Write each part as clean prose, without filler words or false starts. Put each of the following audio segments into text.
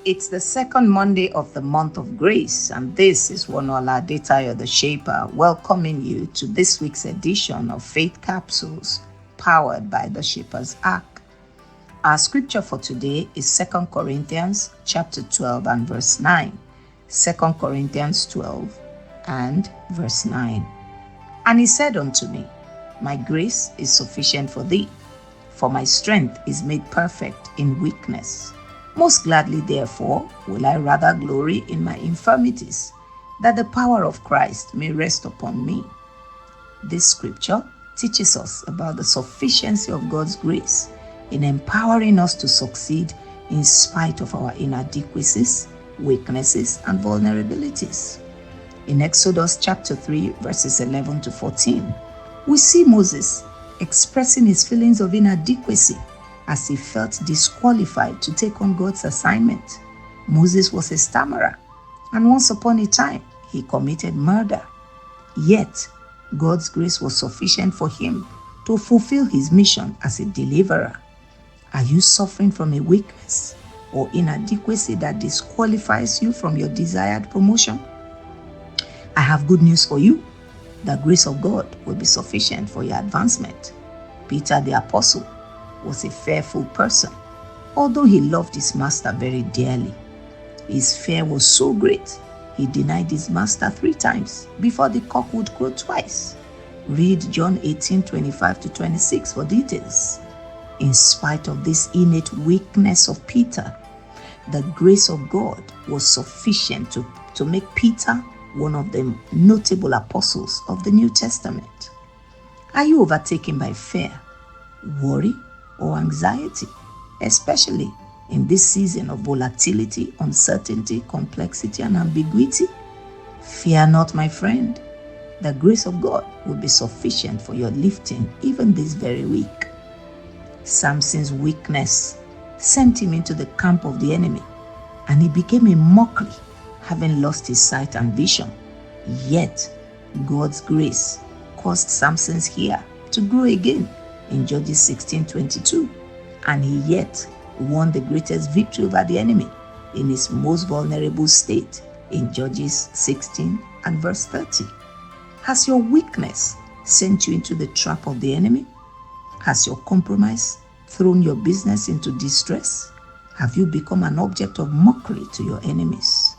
It's the second Monday of the month of grace, and this is Wonola Detayo the Shaper, welcoming you to this week's edition of Faith Capsules, powered by the Shaper's Ark. Our scripture for today is 2 Corinthians chapter 12 and verse 9. 2 Corinthians 12 and verse 9. And he said unto me, My grace is sufficient for thee, for my strength is made perfect in weakness. Most gladly, therefore, will I rather glory in my infirmities, that the power of Christ may rest upon me. This scripture teaches us about the sufficiency of God's grace in empowering us to succeed in spite of our inadequacies, weaknesses, and vulnerabilities. In Exodus chapter 3, verses 11 to 14, we see Moses expressing his feelings of inadequacy as he felt disqualified to take on God's assignment. Moses was a stammerer, and once upon a time, he committed murder. Yet, God's grace was sufficient for him to fulfill his mission as a deliverer. Are you suffering from a weakness or inadequacy that disqualifies you from your desired promotion? I have good news for you. The grace of God will be sufficient for your advancement. Peter the Apostle was a fearful person, although he loved his master very dearly. His fear was so great, he denied his master 3 times before the cock would crow twice. Read John 18:25 to 26 for details. In spite of this innate weakness of Peter, the grace of God was sufficient to make Peter one of the notable apostles of the New Testament. Are you overtaken by fear, worry, or anxiety, especially in this season of volatility, uncertainty, complexity, and ambiguity? Fear not, my friend. The grace of God will be sufficient for your lifting even this very week. Samson's weakness sent him into the camp of the enemy, and he became a mockery, having lost his sight and vision. Yet, God's grace caused Samson's hair to grow again in Judges 16:22, and he yet won the greatest victory over the enemy in his most vulnerable state in Judges 16 and verse 30. Has your weakness sent you into the trap of the enemy? Has your compromise thrown your business into distress? Have you become an object of mockery to your enemies?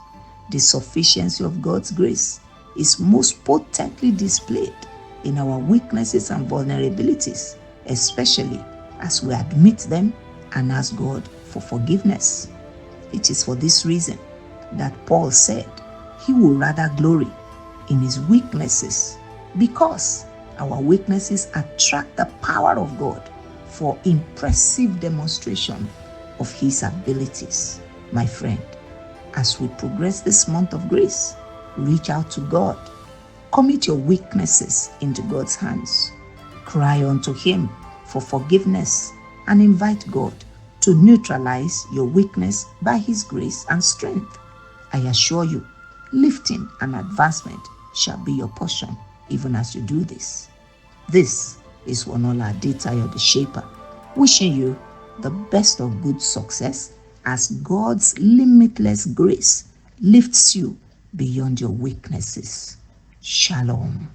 The sufficiency of God's grace is most potently displayed in our weaknesses and vulnerabilities, especially as we admit them and ask God for forgiveness. It is for this reason that Paul said he would rather glory in his weaknesses, because our weaknesses attract the power of God for impressive demonstration of his abilities. My friend, as we progress this month of grace, reach out to God. Commit your weaknesses into God's hands. Cry unto him for forgiveness and invite God to neutralize your weakness by his grace and strength. I assure you, lifting and advancement shall be your portion even as you do this. This is Wonola Detayo the Shaper, wishing you the best of good success as God's limitless grace lifts you beyond your weaknesses. Shalom.